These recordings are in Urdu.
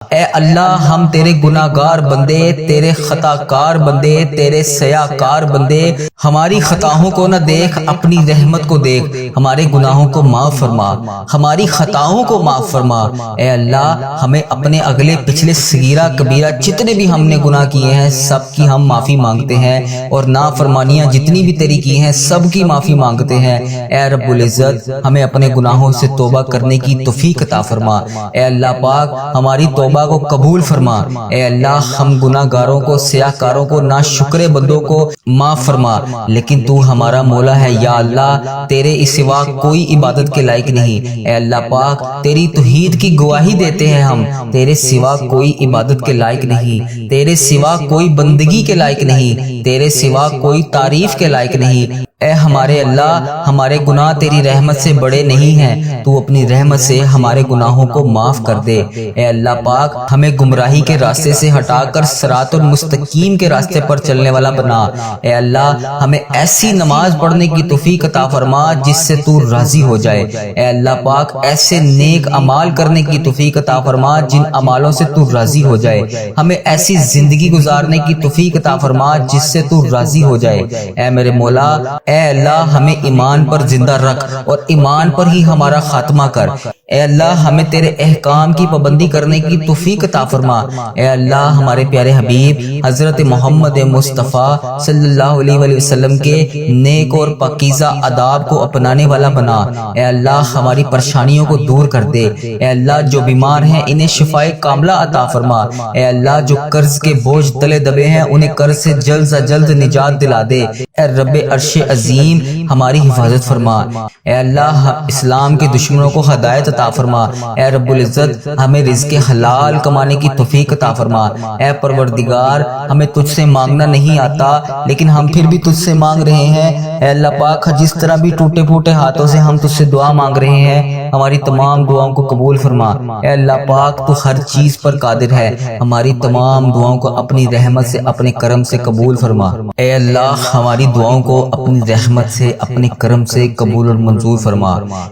اے اللہ ہم تیرے گناہگار بندے، تیرے خطا کار بندے، تیرے سیاکار بندے، ہماری خطاؤں کو نہ دیکھ، اپنی رحمت کو دیکھ، ہمارے گناہوں کو معاف فرما، ہماری خطاؤں کو معاف فرما۔ اے اللہ ہمیں اپنے اگلے پچھلے صغیرہ کبیرہ جتنے بھی ہم نے گناہ کیے ہیں سب کی ہم معافی مانگتے ہیں، اور نافرمانیاں جتنی بھی تیری کی ہیں سب کی معافی مانگتے ہیں۔ اے رب العزت ہمیں اپنے گناہوں سے توبہ کرنے کی توفیق عطا فرما۔ اے اللہ پاک ہماری توبہ کو قبول فرما۔ اے اللہ ہم گناہ گاروں کو، سیاہ کاروں کو، ناشکرے بندوں کو معاف فرما، لیکن تو ہمارا مولا ہے یا اللہ، تیرے سوا کوئی عبادت کے لائق نہیں۔ اے اللہ پاک تیری توحید کی گواہی دیتے ہیں ہم، تیرے سوا کوئی عبادت کے لائق نہیں، تیرے سوا کوئی بندگی کے لائق نہیں، تیرے سوا کوئی تعریف کے لائق نہیں۔ اے ہمارے اللہ ہمارے گناہ تیری رحمت سے بڑے نہیں ہیں، تو اپنی رحمت سے ہمارے گناہوں کو معاف کر دے۔ اے اللہ پاک ہمیں گمراہی کے راستے سے ہٹا کر صراط المستقیم کے راستے پر چلنے والا بنا۔ اے اللہ ہمیں ایسی نماز پڑھنے کی توفیق عطا فرما جس سے تو راضی ہو جائے۔ اے اللہ پاک ایسے نیک اعمال کرنے کی توفیق عطا فرما جن اعمالوں سے تو راضی ہو جائے۔ ہمیں ایسی زندگی گزارنے کی توفیق عطا فرما جس سے تو راضی ہو جائے۔ اے میرے مولا اے اللہ ہمیں ایمان پر زندہ رکھ اور ایمان پر ہی ہمارا خاتمہ کر۔ اے اللہ ہمیں تیرے احکام کی پابندی کرنے کی توفیق عطا فرما۔ اے اللہ ہمارے پیارے حبیب حضرت محمد مصطفیٰ صلی اللہ علیہ وآلہ وسلم کے نیک اور پاکیزہ آداب کو اپنانے والا بنا۔ اے اللہ ہماری پریشانیوں کو دور کر دے۔ اے اللہ جو بیمار ہیں انہیں شفائے کاملہ عطا فرما۔ اے اللہ جو قرض کے بوجھ تلے دبے ہیں انہیں قرض سے جلد سے جلد نجات دلا دے۔ اے رب عرش عظیم ہماری حفاظت فرما۔ اے اللہ اسلام کے دشمنوں کو ہدایت عطا فرما۔ اے رب العزت ہمیں رزق حلال کمانے کی توفیق عطا فرما۔ اے پروردگار ہمیں تجھ سے مانگنا نہیں آتا لیکن ہم پھر بھی تجھ سے مانگ رہے ہیں۔ اے اللہ پاک جس طرح بھی ٹوٹے پھوٹے ہاتھوں سے ہم تجھ سے دعا مانگ رہے ہیں ہماری تمام دعاؤں کو قبول فرما۔ اے اللہ پاک تو ہر چیز پر قادر ہے، ہماری تمام دعاؤں کو اپنی رحمت سے اپنے کرم سے قبول فرما۔ اے اللہ ہماری دعاؤں کو اپنی رحمت سے اپنے کرم سے قبول اور منظور فرما۔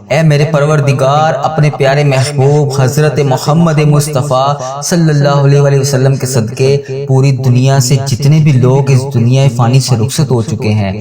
اے میرے پروردگار اپنے پیارے محبوب حضرت محمد مصطفیٰ صلی اللہ علیہ وآلہ وسلم کے صدقے پوری دنیا سے جتنے بھی لوگ اس دنیا فانی سے رخصت ہو چکے ہیں،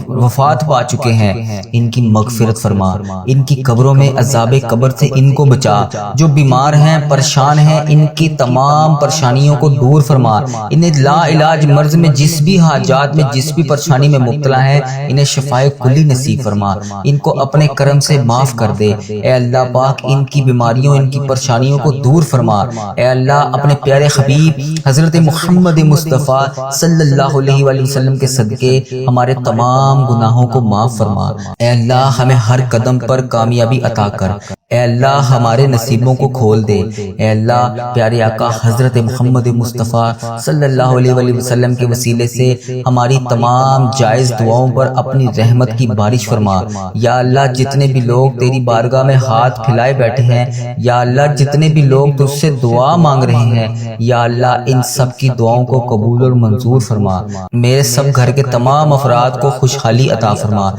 وفات پا چکے ہیں، ان کی مغفرت فرما، ان کی قبروں میں عذاب قبر سے ان کو بچا، جو بیمار ہیں پریشان ہیں ان کی تمام پریشانیوں کو دور فرما، انہیں لا علاج مرض میں جس بھی حاجات میں جس بھی پریشانی میں مبتلا ہے انہیں شفائے کلی نصیب فرما، ان کو اپنے کرم سے معاف کر دے۔ اے اللہ پاک ان کی بیماریوں ان کی پریشانیوں کو دور فرما۔ اے اللہ اپنے پیارے حبیب حضرت محمد مصطفیٰ صلی اللہ علیہ وآلہ وسلم کے صدقے ہمارے تمام گناہوں کو معاف فرما۔ اے اللہ ہمیں ہر قدم پر کامیابی عطا کر۔ اے اللہ ہمارے نصیبوں کو کھول دے۔ اے اللہ پیارے آقا حضرت محمد مصطفیٰ صلی اللہ علیہ وآلہ وسلم کے وسیلے سے ہماری تمام جائز دعاؤں پر اپنی رحمت کی بارش فرما۔ یا اللہ جتنے بھی لوگ تیری بارگاہ میں ہاتھ پھیلائے بیٹھے ہیں، یا اللہ جتنے بھی لوگ تجھ سے دعا مانگ رہے ہیں، یا اللہ ان سب کی دعاؤں کو قبول اور منظور فرما۔ میرے سب گھر کے تمام افراد کو خوشحالی عطا فرما۔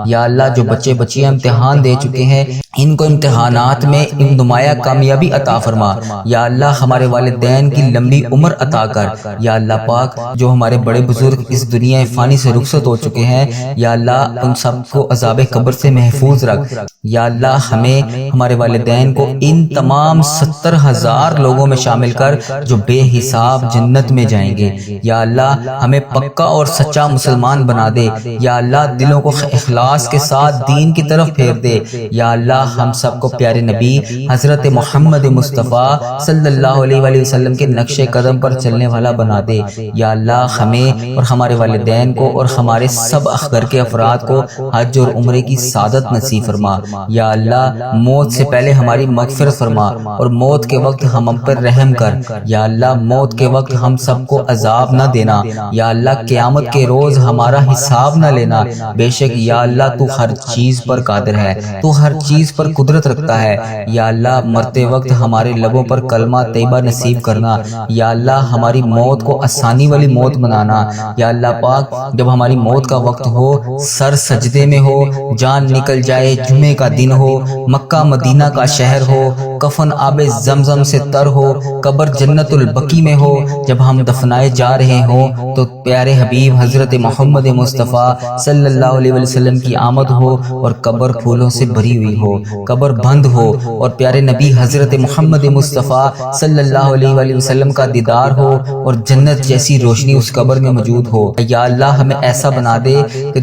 یا اللہ جو بچے بچیاں امتحان دے چکے ہیں ان کو امتحانات میں نمایاں کامیابی عطا فرما۔ یا اللہ ہمارے والدین کی لمبی عمر عطا کر۔ یا اللہ پاک جو ہمارے بڑے بزرگ اس دنیا فانی سے رخصت ہو چکے ہیں، یا اللہ ان سب کو عذاب قبر سے محفوظ رکھ۔ یا اللہ ہمیں ہمارے والدین کو ان تمام 70,000 لوگوں میں شامل کر جو بے حساب جنت میں جائیں گے۔ یا اللہ ہمیں پکا اور سچا مسلمان بنا دے۔ یا اللہ دلوں کو اخلاص کے ساتھ دین کی طرف پھیر دے۔ یا اللہ ہم سب کو پیارے نبی حضرت محمد مصطفیٰ صلی اللہ علیہ وآلہ وسلم کے نقش قدم پر چلنے والا بنا دے۔ یا اللہ ہمیں اور ہمارے والدین کو اور ہمارے سب گھر کے افراد کو حج اور عمرے کی سعادت نصیب فرما۔ یا اللہ موت سے پہلے ہماری مغفرت فرما اور موت کے وقت ہم پر رحم کر۔ یا اللہ موت کے وقت ہم سب کو عذاب نہ دینا۔ یا اللہ قیامت کے روز ہمارا حساب نہ لینا۔ بے شک یا اللہ تو ہر چیز پر قادر ہے، تو ہر چیز پر قدرت رکھتا رکھتا ہے، یا اللہ مرتے وقت ہمارے لبوں پر کلمہ طیبہ نصیب کرنا، یا اللہ ہماری موت کو آسانی والی موت بنانا، یا اللہ پاک جب ہماری موت کا وقت ہو، سر سجدے میں ہو، جان نکل جائے، جمعے کا دن ہو، مکہ مدینہ کا شہر ہو، کفن آب زمزم سے تر ہو، قبر جنت البقیع میں ہو، جب ہم دفنائے جا رہے ہوں تو پیارے حبیب حضرت محمد مصطفیٰ صلی اللہ علیہ وسلم کی آمد ہو اور قبر پھولوں سے بھری ہوئی ہو، قبر بند ہو اور پیارے نبی حضرت محمد مصطفیٰ صلی اللہ علیہ وسلم کا دیدار ہو اور جنت جیسی روشنی اس قبر میں موجود ہو۔ یا اللہ ہمیں ایسا بنا دے کہ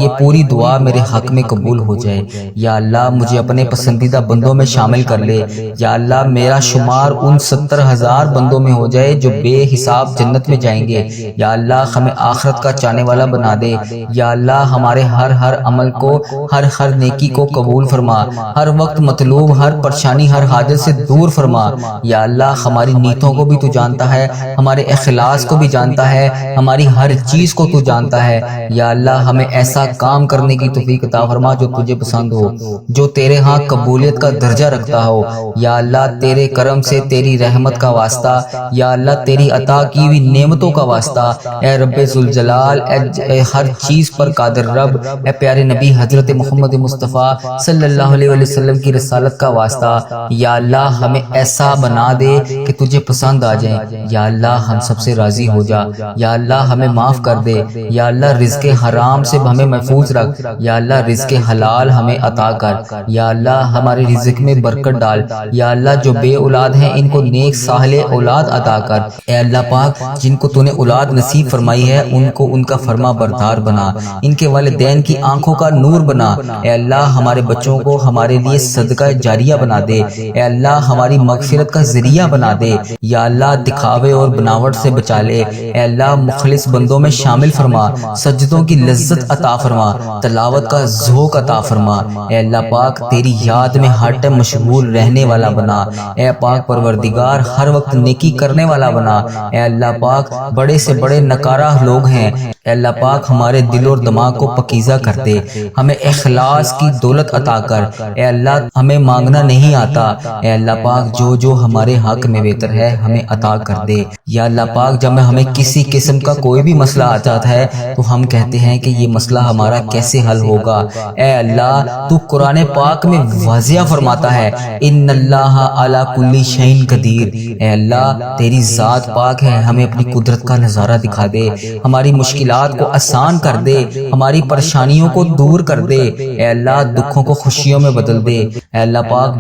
یہ پوری دعا میرے حق میں قبول ہو جائے۔ یا اللہ مجھے اپنے پسندیدہ بندوں میں شامل کر لے۔ یا اللہ میرا شمار ان 70,000 بندوں میں ہو جائے جو بے حساب جنت میں جائیں گے۔ یا اللہ ہمیں آخرت کا چاہنے والا بنا دے۔ یا اللہ ہمارے ہر عمل کو، ہر نیکی کو قبول فرما، ہر وقت مطلوب، ہر پریشانی، ہر حاجت سے دور فرما۔ یا اللہ ہماری نیتوں کو بھی تو جانتا ہے، ہمارے اخلاص کو بھی جانتا ہے، ہماری ہر چیز کو تو جانتا ہے۔ یا اللہ ہمیں ایسا کام کرنے کی توفیق عطا فرما جو تجھے پسند ہو، جو تیرے ہاں قبولیت کا درجہ رکھتا ہو۔ یا اللہ تیرے کرم سے، تیری رحمت کا واسطہ، یا اللہ تیری عطا کی ہوئی نعمتوں کا واسطہ، اے رب ذوالجلال، اے ہر چیز پر قادر رب، اے پیارے نبی حضرت محمد مصطفیٰ صلی اللہ علیہ وسلم کی رسالت کا واسطہ، یا اللہ ہمیں ایسا بنا دے کہ تجھے پسند آ جائیں۔ یا اللہ ہم سب سے راضی ہو جا۔ یا اللہ ہمیں معاف کر دے۔ یا اللہ رزق حرام سے ہمیں محفوظ رکھ۔ یا اللہ رزق حلال ہمیں عطا کر۔ یا اللہ ہمارے رزق میں برکت ڈال۔ یا اللہ جو بے اولاد ہیں ان کو نیک صالح اولاد عطا کر۔ اے اللہ پاک جن کو تو نے اولاد نصیب فرمائی ہے ان کو ان کا فرما بردار بنا، ان کے والدین کی آنکھوں کا نور بنا۔ اے اللہ ہمارے بچوں کو ہمارے لیے صدقہ جاریہ بنا دے۔ اے اللہ ہماری مغفرت کا ذریعہ بنا دے۔ یا اللہ دکھاوے اور بناوٹ سے بچا لے۔ اے اللہ مخلص بندوں میں شامل فرما، سجدوں کی لذت عطا فرما، تلاوت کا ذوق عطا فرما۔ اے اللہ پاک تیری یاد میں ہر ٹائم مشغول رہنے والا بنا۔ اے پاک پروردگار ہر وقت نیکی کرنے والا بنا۔ اے اللہ پاک بڑے سے بڑے نکارہ لوگ ہیں، اے اللہ پاک ہمارے دل اور دماغ کو پکیزہ کر دے، ہمیں اخلاص کی دولت عطا کر۔ اے اللہ ہمیں مانگنا نہیں آتا، اے اللہ پاک جو ہمارے حق میں بہتر ہے ہمیں عطا کر دے۔ یا اللہ پاک جب ہمیں کسی قسم کا کوئی بھی مسئلہ آ جاتا ہے تو ہم کہتے ہیں کہ یہ مسئلہ ہمارا کیسے حل ہوگا، اے اللہ تو قرآن پاک میں واضح فرماتا ہے ان اللہ علی کل شیء قدیر۔ اے اللہ تیری ذات پاک ہے، ہمیں اپنی قدرت کا نظارہ دکھا دے، ہماری مشکلات کو آسان کر دے، ہماری پریشانیوں کو دور کر دے۔ اے اللہ دکھوں کو خوشیوں میں بدل دے۔ اے اللہ پاک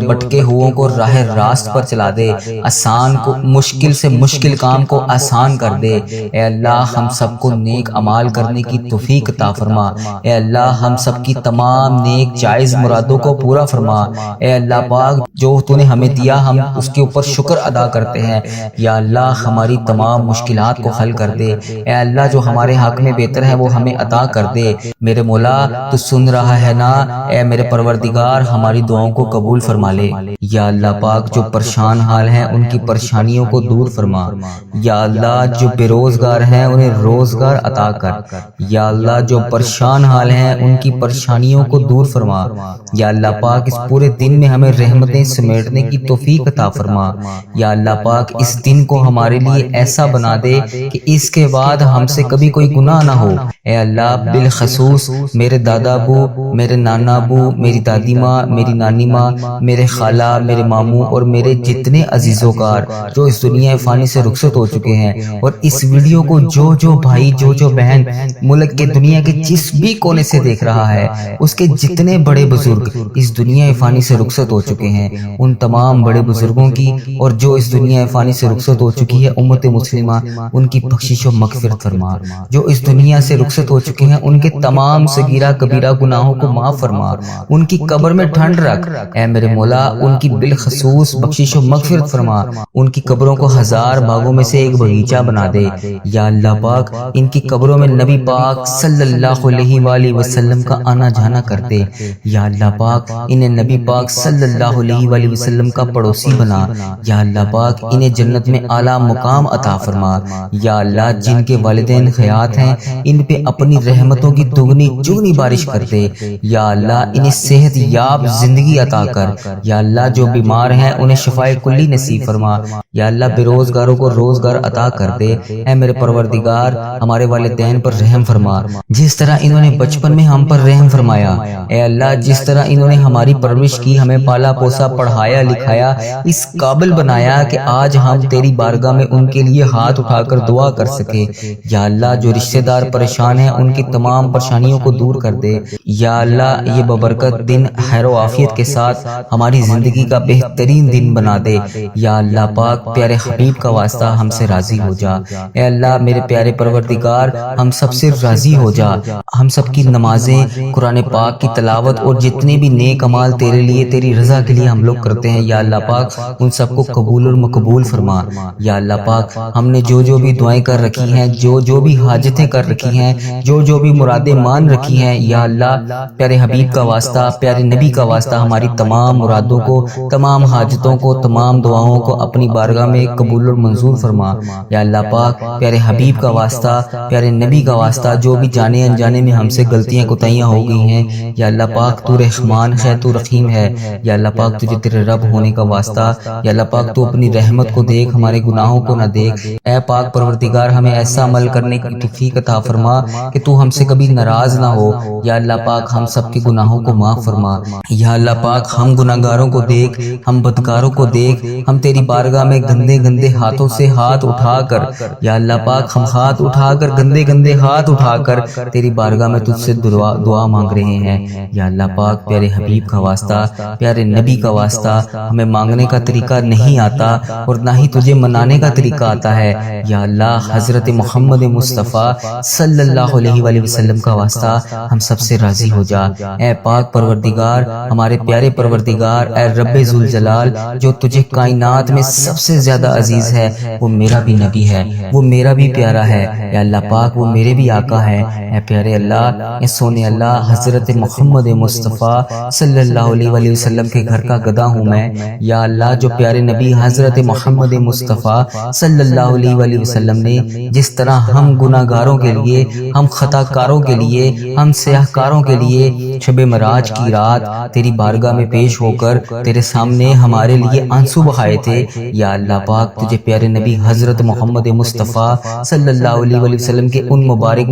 بٹکے ہوئوں کو راہ راست پر چلا دے، آسان کو مشکل سے مشکل کام کو آسان کر دے۔ اے اللہ ہم سب کو نیک اعمال کرنے کی توفیق عطا فرما۔ اے اللہ ہم سب کی تمام نیک جائز مرادوں کو پورا فرما۔ اے اللہ پاک جو تو نے ہمیں دیا ہم اس کے اوپر شکر ادا کرتے ہیں۔ یا اللہ ہماری تمام مشکلات کو حل کر دے۔ اے اللہ جو ہمارے حق میں بہتر ہے وہ ہمیں عطا کر دے۔ میرے مولا تو سن رہا ہے نا، اے میرے پروردگار ہماری دعاؤں کو قبول فرما لے۔ یا اللہ پاک جو پریشان حال ہیں ان کی پریشانیوں کو دور فرما۔ یا اللہ جو بے روزگار ہیں انہیں روزگار عطا کر۔ یا اللہ جو پریشان حال ہیں ان کی پریشانیوں کو دور فرما۔ یا اللہ پاک اس پورے دن میں ہمیں رحمتیں سمیٹنے کی توفیق عطا فرما۔ یا اللہ پاک اس دن کو ہمارے لیے ایسا بنا دے کہ اس کے بعد ہم سے کبھی کوئی گناہ نہ ہو۔ اے اللہ بالخصوص میرے دادا ابو، میرے نانا ابو، میری دادی ماں، میری نانی ماں، میرے خالہ، میرے ماموں اور میرے جتنے عزیز و کار جو اس دنیا فانی سے رخصت ہو چکے ہیں، اور اس ویڈیو کو جو بھائی جو بہن ملک کے دنیا کے جس بھی کونے سے دیکھ رہا ہے، اس کے جتنے بڑے بزرگ اس دنیا فانی سے رخصت ہو چکے ہیں، ان تمام بڑے بزرگوں کی اور جو اس دنیا فانی سے رخصت ہو چکی ہے امت مسلمہ ان کی بخشش و مغفرت فرما۔ جو اس دنیا سے رخصت ہو چکے ہیں ان کے تمام صغیرہ کبیرہ گناہوں کو معاف فرما، ان کی قبر میں ٹھنڈ رکھ۔ اے میرے مولا ان کی بالخصوص بخشش و مغفرت فرما، ان کی قبروں کو 1000 باغوں میں سے ایک باغیچہ بنا دے۔ یا اللہ پاک ان کی قبروں میں نبی پاک صلی اللہ علیہ وآلہ وسلم کا آنا جانا کر دے۔ یا اللہ پاک انہیں نبی پاک صلی اللہ علیہ وآلہ وسلم کا پڑوسی بنا۔ یا اللہ پاک انہیں جنت میں اعلیٰ مقام عطا فرما۔ یا اللہ جن کے والدین حیات ہیں ان پہ اپنی رحمتوں کی دگنی چگنی بارش کر دے۔ یا اللہ انہیں صحت یاب زندگی عطا کر۔ یا اللہ جو بیمار ہیں انہیں شفائے کلی نصیب فرما۔ یا اللہ بے روزگاروں کو روزگار عطا کر دے۔ اے میرے پروردگار ہمارے والدین پر رحم فرما، جس طرح انہوں نے بچپن میں ہم پر رحم فرمایا۔ اے اللہ جس طرح انہوں نے ہماری پرورش کی، ہمیں پالا پوسا، پڑھایا لکھایا، اس قابل بنایا کہ آج ہم تیری بارگاہ میں ان کے لیے ہاتھ اٹھا کر دعا کر سکے۔ یا اللہ جو رشتہ دار پریشان ہیں ان کی تمام پریشانیوں کو دور کر دے۔ یا اللہ یہ ببرکت دن خیر و عافیت کے ساتھ ہماری زندگی کا بہترین دن بنا دے۔ یا اللہ پاک پیارے حبیب کا واسطہ ہم سے راضی ہو جا۔ اے اللہ میرے پیارے پروردگار ہم سب سے راضی ہو جا۔ ہم سب کی نمازیں، قرآن پاک کی تلاوت اور جتنے بھی نیک اعمال تیرے لیے تیری رضا کے لیے ہم لوگ کرتے ہیں، یا اللہ پاک ان سب کو قبول اور مقبول فرما۔ یا اللہ پاک ہم نے جو بھی دعائیں کر رکھی ہیں، جو بھی حاجتیں کر رکھی ہیں، جو بھی مرادیں مان رکھی ہیں، یا اللہ پیارے حبیب کا واسطہ، پیارے نبی کا واسطہ ہماری تمام مرادوں کو، تمام حاجتوں کو، تمام دعاؤں کو اپنی بارگاہ میں قبول اور منظور فرما۔ یا اللہ پاک پیارے حبیب کا واسطہ، پیارے نبی کا واسطہ جو بھی جانے انجانے میں ہم سے غلطیاں کوتاہیاں ہو گئی ہیں، یا اللہ پاک تو رحمان ہے، تو رحیم ہے۔ یا اللہ پاک تجھے تیرے رب ہونے کا واسطہ، یا اللہ پاک تو اپنی رحمت کو دیکھ، ہمارے گناہوں کو نہ دیکھ۔ اے پاک پروردگار ہمیں ایسا عمل کرنے کی توفیق عطا فرما کہ تو ہم سے کبھی ناراض نہ ہو۔ یا اللہ پاک ہم سب کے گناہوں کو معاف فرما۔ یا اللہ پاک ہم گناہگاروں کو دیکھ، ہم بدکاروں کو دیکھ، ہم تیری بارگاہ میں گندے گندے ہاتھوں سے ہاتھ اٹھا کر، یا اللہ پاک ہم ہاتھ اٹھا کر، گندے گندے ہاتھ اٹھا کر تیری بارگاہ میں تجھ سے دعا مانگ رہے ہیں۔ یا اللہ پاک پیارے حبیب کا واسطہ، پیارے نبی کا واسطہ ہمیں مانگنے کا طریقہ نہیں آتا اور نہ ہی تجھے منانے کا طریقہ آتا ہے۔ یا اللہ حضرت محمد مصطفیٰ صلی اللہ علیہ وآلہ وسلم کا واسطہ ہم سب سے راضی ہو جا۔ اے پاک پروردگار ہمارے پیارے پروردگار، اے رب ذوالجلال جو تجھے کائنات میں سب سے زیادہ عزیز ہے، وہ میرا بھی نبی ہے، وہ میرا بھی پیارا ہے۔ اے اللہ پاک وہ میرے بھی آقا ہے۔ اے پیارے اللہ، اے سونے اللہ، حضرت محمد مصطفیٰ صلی اللہ علیہ وآلہ وسلم کے گھر کا گدھا ہوں میں۔ یا اللہ جو پیارے نبی حضرت محمد مصطفیٰ صلی اللہ علیہ وآلہ وسلم نے جس طرح ہم گناہگاروں کے لیے، ہم خطا کاروں کے لیے، ہم سیاہ کاروں کے لیے شب معراج کی رات تیری بارگاہ میں پیش ہو کر تیرے سامنے ہمارے لیے آنسو بہائے تھے، یا اللہ پاک تجھے پیارے نبی حضرت محمد مصطفیٰ صلی اللہ علیہ وآلہ وسلم کے ان مبارک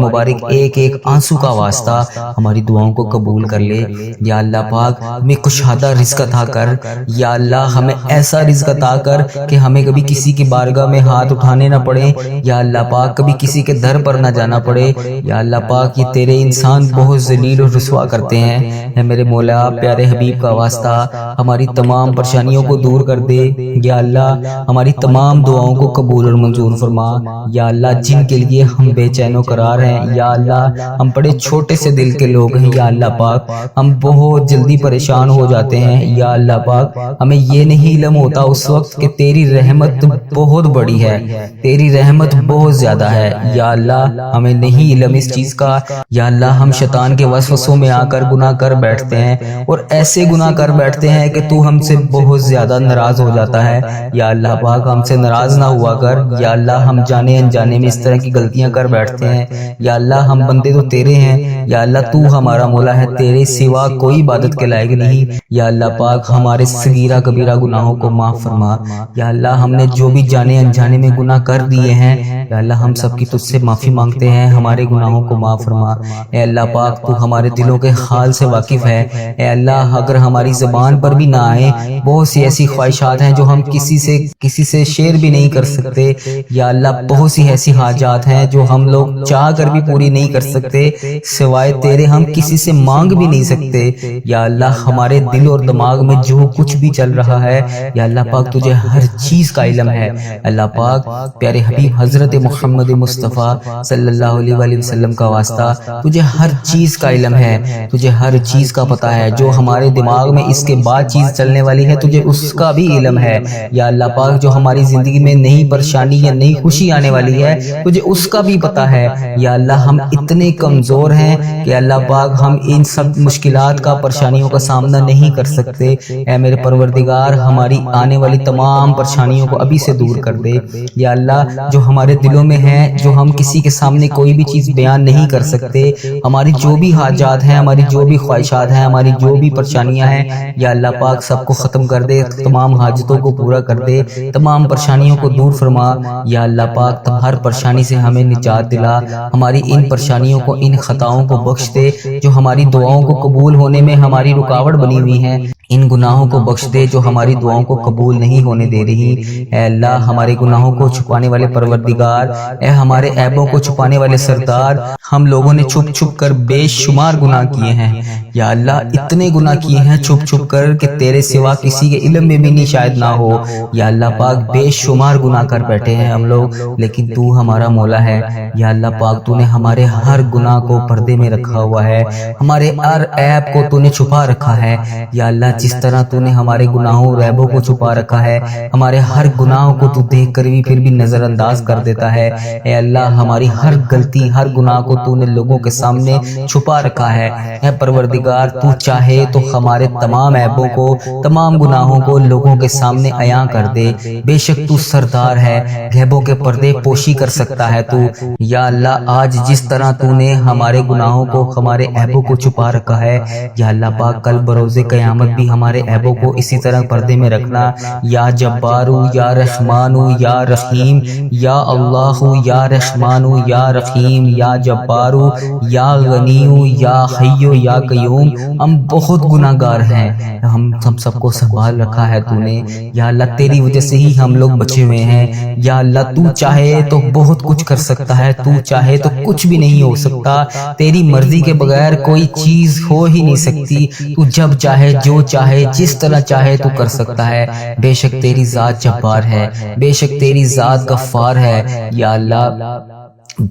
ایک ایک آنسو کا واسطہ ہماری دعاؤں کو قبول کر لے۔ یا اللہ پاک ہمیں کشادہ رزق عطا کر۔ یا اللہ ہمیں ایسا رزق عطا کر کہ ہمیں کبھی کسی کی بارگاہ میں ہاتھ اٹھانے نہ پڑے، یا اللہ پاک کبھی کسی کے در پر نہ جانا پڑے۔ یا اللہ پاک یہ تیرے انسان بہت ذلیل اور رسوا کرتے ہیں۔ اے میرے مولا پیارے حبیب کا واسطہ ہماری تمام پریشانیوں کو دور کر دے۔ یا اللہ ہماری تمام دعاؤں کو قبول اور منظور فرما۔ یا اللہ جن کے لیے ہم بے چین و قرار ہیں، یا اللہ ہم بڑے چھوٹے سے دل کے لوگ ہیں، یا اللہ پاک ہم بہت جلدی پریشان ہو جاتے ہیں۔ یا اللہ پاک ہمیں یہ نہیں علم ہوتا اس وقت کہ تیری رحمت بہت بڑی ہے، تیری رحمت بہت زیادہ ہے۔ یا اللہ ہمیں نہیں علم اس چیز کا۔ یا اللہ ہم شیطان کے وسوسوں میں آ کر گناہ کر بیٹھتے ہیں اور ایسے گناہ کر بیٹھتے ہیں کہ تو ہم سے بہت زیادہ ناراض ہو جاتا ہے۔ یا اللہ پاک ہم سے ناراض نہ ہوا کر۔ یا اللہ ہم جانے انجانے میں اس طرح کی غلطیاں کر بیٹھتے ہیں۔ یا اللہ ہم بندے تو تیرے ہیں، یا اللہ تو ہمارا مولا ہے، تیرے سوا کوئی عبادت کے لائق نہیں۔ یا اللہ پاک ہمارے صغیرہ کبیرہ گناہوں کو معاف فرما۔ یا اللہ ہم نے جو بھی جانے انجانے میں گناہ کر دیے ہیں، یا اللہ ہم سب کی تجھ سے معافی مانگتے ہیں، ہمارے گناہوں کو معاف فرما۔ اے اللہ پاک تو ہمارے دلوں کے حال سے واقف ہے۔ اے اللہ اگر ہماری زبان پر بھی نہ آئے، بہت سی ایسی خواہشات ہیں جو ہم کسی سے شیئر بھی نہیں کر سکتے۔ یا اللہ بہت سی ایسی حاجات ہیں جو ہم لوگ چاہ کر بھی پوری نہیں کر سکتے، سوائے تیرے ہم کسی سے مانگ بھی نہیں سکتے۔ یا اللہ ہمارے دل اور دماغ میں جو کچھ بھی چل رہا ہے، یا اللہ پاک تجھے ہر چیز کا علم ہے۔ اللہ پاک پیارے حبیب حضرت محمد مصطفیٰ صلی اللہ علیہ وآلہ وسلم کا واسطہ تجھے ہر چیز کا علم ہے، تجھے ہر چیز کا پتہ ہے۔ جو ہمارے دماغ میں اس کے بعد چیز چلنے والی ہے تجھے اس کا بھی علم ہے۔ یا اللہ پاک جو ہماری زندگی میں نئی پریشانی یا نئی خوشی آنے والی ہے تجھے اس کا بھی پتہ ہے۔ یا اللہ ہم اتنے کمزور ہیں کہ اللہ پاک ہم ان سب مشکلات کا، پریشانیوں کا سامنا نہیں کر سکتے۔ اے میرے پروردگار ہماری آنے والی تمام پریشانیوں کو ابھی سے دور کر دے۔ یا اللہ جو ہمارے دلوں میں ہیں، جو ہم کسی کے سامنے کوئی بھی چیز چیز بیان نہیں کر سکتے. ہماری جو بھی حاجات ہیں, ہماری جو بھی خواہشات ہیں, ہماری جو بھی پریشانیاں ہیں, یا اللہ پاک سب کو ختم کر دے, تمام حاجتوں کو پورا کر دے, تمام پریشانیوں کو دور فرما. یا اللہ پاک ہر پریشانی سے ہمیں نجات دلا, ہماری ان پریشانیوں کو, ان خطاؤں کو بخش دے جو ہماری دعاؤں کو قبول ہونے میں ہماری رکاوٹ بنی ہوئی ہیں. ان گناہوں کو بخش دے جو ہماری دعاؤں کو قبول نہیں ہونے دے رہی. اے اللہ ہمارے گناہوں کو چھپانے والے پروردگار, اے ہمارے عیبوں کو چھپانے والے سردار, ہم لوگوں نے چھپ چھپ کر بے شمار گناہ کیے ہیں. یا اللہ اتنے گناہ کیے ہیں چھپ چھپ کر کہ تیرے سوا کسی کے علم میں بھی نہیں شاید نہ ہو. یا اللہ پاک بے شمار گناہ کر بیٹھے ہیں ہم لوگ, لیکن تو ہمارا مولا ہے. یا اللہ پاک تو نے ہمارے ہر گناہ کو پردے میں رکھا ہوا ہے, ہمارے ہر عیب کو تو نے چھپا رکھا ہے. یا اللہ جس طرح تو نے ہمارے گناہوں اور عیبوں کو چھپا رکھا ہے, ہمارے ہر گناہوں کو تو دیکھ کر بھی پھر بھی نظر انداز کر دیتا ہے. اے اللہ ہماری ہر غلطی, ہر گناہ کو تو نے لوگوں کے سامنے چھپا رکھا ہے. اے پروردگار تو چاہے تو ہمارے تمام عیبوں کو, تمام گناہوں کو لوگوں کے سامنے عیاں کر دے. بے شک تو سردار ہے, غیبوں کے پردے پوشی کر سکتا ہے تو. یا اللہ آج جس طرح تو نے ہمارے گناہوں کو, ہمارے عیبوں کو چھپا رکھا ہے, یا اللہ پاک کل بروز قیامت بھی ہمارے عیبوں کو اسی طرح پردے میں رکھنا. یا جبارو یا رحمانو یا رحیم, یا اللہ یا رحمانو یا رحیم, یا جبارو یا غنیو یا حیو یا قیوم. ہم بہت گناہ گار ہیں, ہم سب کو سنبھال رکھا ہے تو نے. یا اللہ تیری وجہ سے ہی ہم لوگ بچے ہوئے ہیں. یا اللہ تو چاہے تو بہت کچھ کر سکتا ہے, تو چاہے تو کچھ بھی نہیں ہو سکتا. تیری مرضی کے بغیر کوئی چیز ہو ہی نہیں سکتی. تو جب چاہے, جو چاہے, جس طرح چاہے تو کر سکتا ہے. بے شک تیری ذات جبار ہے, بے شک تیری ذات غفار ہے. یا اللہ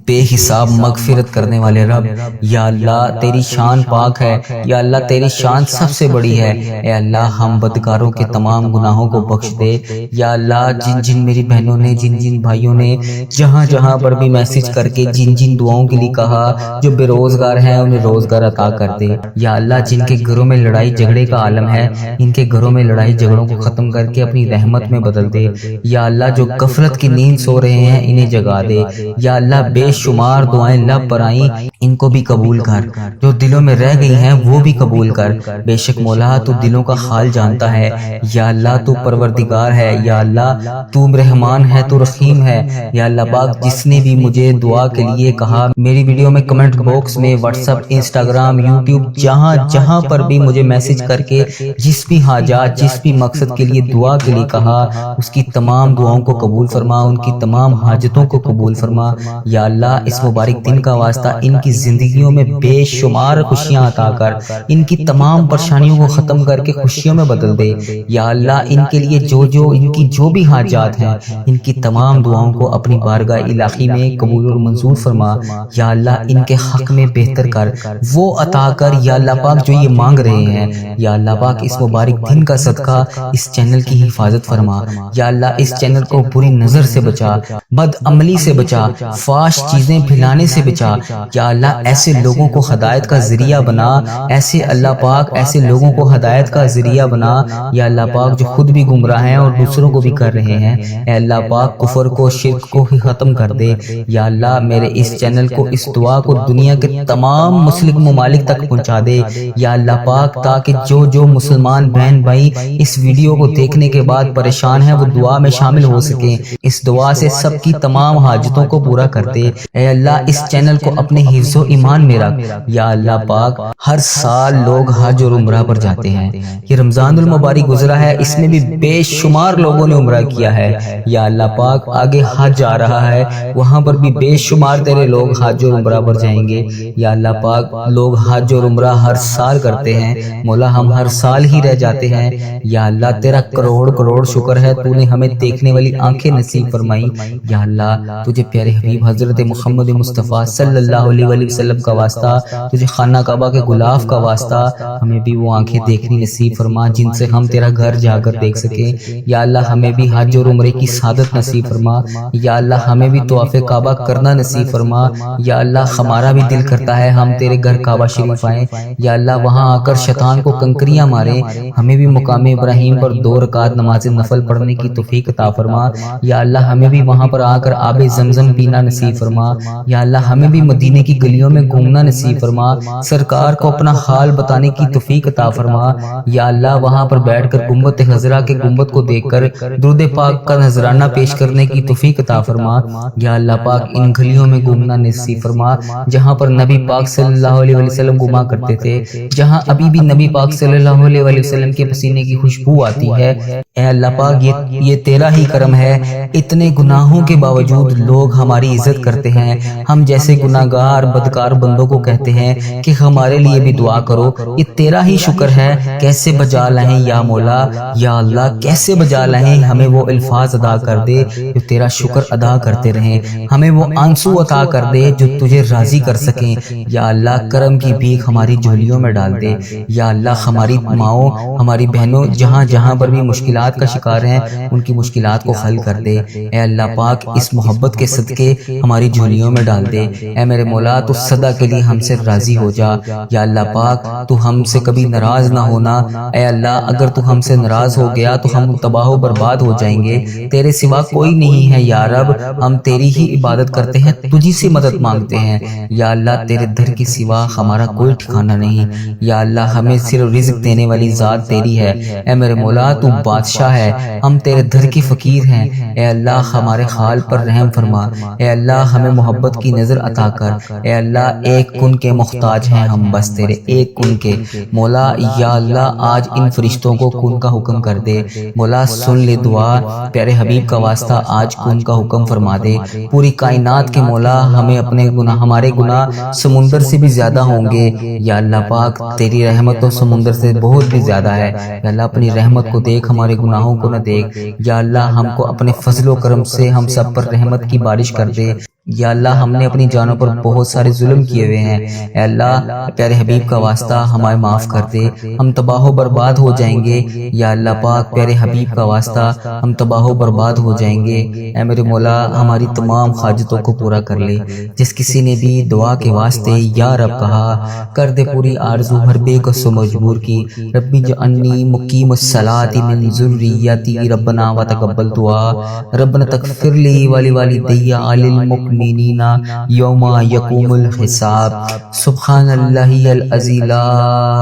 بے حساب مغفرت کرنے والے رب, یا اللہ تیری شان پاک ہے. یا اللہ تیری شان سب سے بڑی ہے. اے اللہ ہم بدکاروں کے تمام گناہوں کو بخش دے. یا اللہ جن جن میری بہنوں نے, جن جن بھائیوں نے جہاں جہاں پر بھی میسج کر کے جن جن دعاؤں کے لیے کہا, جو بے روزگار ہیں انہیں روزگار عطا کر دے. یا اللہ جن کے گھروں میں لڑائی جھگڑے کا عالم ہے, ان کے گھروں میں لڑائی جھگڑوں کو ختم کر کے اپنی رحمت میں بدل دے. یا اللہ جو غفلت کی نیند سو رہے ہیں انہیں جگا دے. یا اللہ بے شمار دعائیں لب پر آئیں, ان کو بھی قبول کر. جو دلوں میں رہ گئی ہیں وہ بھی قبول کر. بے شک مولا تو دلوں کا حال جانتا ہے. یا اللہ تو پروردگار ہے. یا اللہ تو رحمان ہے, تو رحیم ہے. یا اللہ پاک جس نے بھی مجھے دعا کے لیے کہا, میری ویڈیو میں کمنٹ باکس میں, واٹس ایپ, انسٹاگرام, یوٹیوب, جہاں جہاں پر بھی مجھے میسج کر کے جس بھی حاجات, جس بھی مقصد کے لیے دعا کے لیے کہا, اس کی تمام دعاؤں کو قبول فرما, ان کی تمام حاجتوں کو قبول فرما. یا اللہ اس مبارک دن کا واسطہ ان کی زندگیوں میں بے شمار خوشیاں عطا کر, ان کی تمام پریشانیوں کو ختم کر کے خوشیوں میں بدل دے. یا اللہ ان کے لیے ان کی جو بھی حاجات ہیں, ان کی تمام دعاؤں کو اپنی بارگاہ الہی میں قبول اور منظور فرما. یا اللہ ان کے حق میں بہتر کر, وہ عطا کر یا اللہ پاک جو یہ مانگ رہے ہیں. یا اللہ پاک اس مبارک دن کا صدقہ اس چینل کی حفاظت فرما. یا اللہ اس چینل کو بری نظر سے بچا, بد عملی سے بچا, فاش چیزیں پھیلانے سے بچا. یا اللہ ایسے لوگوں کو ہدایت کا ذریعہ بنا, ایسے اللہ پاک ایسے لوگوں کو ہدایت کا ذریعہ بنا. یا اللہ پاک جو خود بھی گمراہ ہیں اور دوسروں کو بھی کر رہے ہیں, اے اللہ پاک کفر کو, شرک کو ہی ختم کر دے. یا اللہ میرے اس چینل کو, اس دعا کو دنیا کے تمام مسلم ممالک تک پہنچا دے. یا اللہ پاک تاکہ جو مسلمان بہن بھائی اس ویڈیو کو دیکھنے کے بعد پریشان ہیں وہ دعا میں شامل ہو سکیں. اس دعا سے سب کی تمام حاجتوں کو پورا کر دے. اے اللہ اس چینل کو اپنے حفظ و ایمان میں رکھ. یا اللہ پاک ہر سال لوگ حج اور عمرہ پر جاتے ہیں. یہ رمضان المبارک گزرا ہے, اس میں بھی بے شمار لوگوں نے عمرہ کیا ہے. یا اللہ پاک آگے حج آ رہا ہے, وہاں پر بھی بے شمار تیرے لوگ حج اور عمرہ پر جائیں گے. یا اللہ پاک لوگ حج اور عمرہ ہر سال کرتے ہیں, مولا ہم ہر سال ہی رہ جاتے ہیں. یا اللہ تیرا کروڑ کروڑ شکر ہے, تو نے ہمیں دیکھنے والی آنکھیں نصیب فرمائی. یا اللہ تجھے پیارے حبیب حضرت محمد مصطفیٰ صلی اللہ علیہ وسلم کا واسطہ, تجھے خانہ کعبہ کے غلاف کا واسطہ, ہمیں بھی وہ آنکھیں دیکھنی نصیب فرما جن سے ہم تیرا گھر جا کر دیکھ سکیں. یا اللہ ہمیں بھی حج اور عمرے کی سعادت نصیب فرما. یا اللہ ہمیں بھی طواف کعبہ کرنا نصیب فرما. یا اللہ ہمارا بھی دل کرتا ہے ہم تیرے گھر کعبہ شریف آئیں. یا اللہ وہاں آ کر شیطان کو کنکریاں ماریں. ہمیں بھی مقام ابراہیم پر 2 رکعت نماز نفل پڑھنے کی توفیق عطا فرما. یا اللہ ہمیں بھی وہاں پر آ کر آب زمزم پینا نصیب فرما۔ یا اللہ ہمیں بھی مدینے کی گلیوں میں گھومنا نصیب فرما، سرکار کو اپنا حال بتانے کی توفیق عطا فرما۔ یا اللہ وہاں پر بیٹھ کر گنبد خضرا کے گنبد کو دیکھ کر درود پاک کا نذرانہ پیش کرنے کی توفیق عطا فرما۔ یا اللہ پاک ان گلیوں میں گھومنا نصیب فرما جہاں پر نبی پاک صلی اللہ علیہ وسلم گھوما کرتے تھے، جہاں ابھی بھی نبی پاک صلی اللہ علیہ وسلم کے پسینے کی خوشبو آتی ہے۔ اے اللہ پاک یہ تیرا ہی کرم ہے، اتنے گناہوں کے باوجود لوگ ہماری عزت کرتے ہیں، ہم جیسے گناہگار بدکار بندوں کو کہتے ہیں کہ ہمارے لیے بھی دعا کرو، یہ تیرا ہی شکر ہے۔ کیسے بجا لائیں یا مولا، یا اللہ کیسے بجا لائیں، ہمیں وہ الفاظ ادا کر دے جو تیرا شکر ادا کرتے رہیں، ہمیں وہ آنسو عطا کر دے جو تجھے راضی کر سکیں۔ یا اللہ کرم کی بھیک ہماری جھولیوں میں ڈال دے۔ یا اللہ ہماری ماؤں ہماری بہنوں جہاں جہاں پر بھی مشکلات کا شکار ہیں ان کی مشکلات کو حل کر دے۔ اے اللہ پاک اس محبت کے صدقے ہماری جھولیوں میں ڈال دے۔ اے میرے مولا تو سدا کے لیے ہم سے راضی ہو جا۔ یا اللہ پاک تو ہم سے کبھی ناراض نہ ہونا۔ اے اللہ اگر تو ہم سے ناراض ہو گیا تو ہم تباہ و برباد ہو جائیں گے، تیرے سوا کوئی نہیں ہے یا رب، ہم تیری ہی عبادت کرتے ہیں، تجھی سے مدد مانگتے ہیں۔ یا اللہ تیرے در کے سوا ہمارا کوئی ٹھکانہ نہیں۔ یا اللہ ہمیں صرف رزق دینے والی ذات تیری ہے۔ اے میرے مولا تو بادشاہ ہے، ہم تیرے در کے فقیر ہیں۔ اے اللہ ہمارے حال پر رحم فرما۔ اے اللہ ہمیں محبت کی نظر عطا کر۔ اے اللہ ایک کن کے محتاج ہیں ہم، بس تیرے ایک کن کے مولا۔ یا اللہ آج ان فرشتوں کو کن کا حکم کر دے مولا، سن لے دعا، پیارے حبیب کا واسطہ آج کن کا حکم فرما دے۔ پوری کائنات کے مولا ہمیں اپنے گناہ، ہمارے گناہ سمندر سے بھی زیادہ ہوں گے۔ یا اللہ پاک تیری رحمت تو سمندر سے بہت بھی زیادہ ہے۔ یا اللہ اپنی رحمت کو دیکھ، ہمارے گناہوں کو نہ دیکھ۔ یا اللہ ہم کو اپنے فضل و کرم سے ہم سب پر رحمت کی بارش کر دے۔ یا اللہ ہم نے اپنی جانوں پر بہت سارے ظلم کیے ہوئے ہیں، اے اللہ پیارے حبیب کا واسطہ ہمیں معاف کر دے، ہم تباہ و برباد ہو جائیں گے۔ یا اللہ پاک پیارے حبیب کا واسطہ ہم تباہ و برباد ہو جائیں گے۔ اے میرے مولا ہماری تمام حاجتوں کو پورا کر لے۔ جس کسی نے بھی دعا کے واسطے یا رب کہا، کر دے پوری آرزو ہر بے کس و مجبور کی۔ ربی جعلنی مقیم الصلاۃ من ذریتی ربنا وتقبل دعا، ربنا تغفر لی ولوالدی وللمؤمنین یوم یقوم الحساب۔ سبحان اللہ العظی لا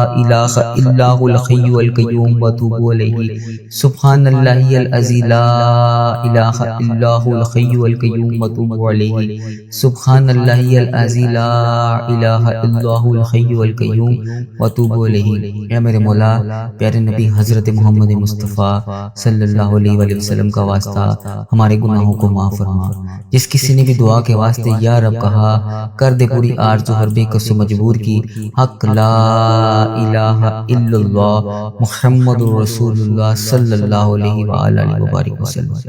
الہ الا هو الحی القیوم واتوب الیہ۔ سبحان اللہ العظی لا الہ الا هو الحی القیوم واتوب الیہ۔ سبحان اللہ العظی لا الہ الا هو الحی القیوم واتوب الیہ۔ اے میرے مولا پیارے نبی حضرت محمد مصطفیٰ صلی اللہ علیہ وآلہ وسلم کا واسطہ ہمارے گناہوں کو معاف فرما۔ جس کسی نے بھی دعا کے واسطے یا رب کہا، کر دے پوری آرزو ہر بے کس و مجبور کی۔ حق لا الہ الا اللہ محمد رسول اللہ صلی اللہ علیہ وآلہ وبارک وسلم۔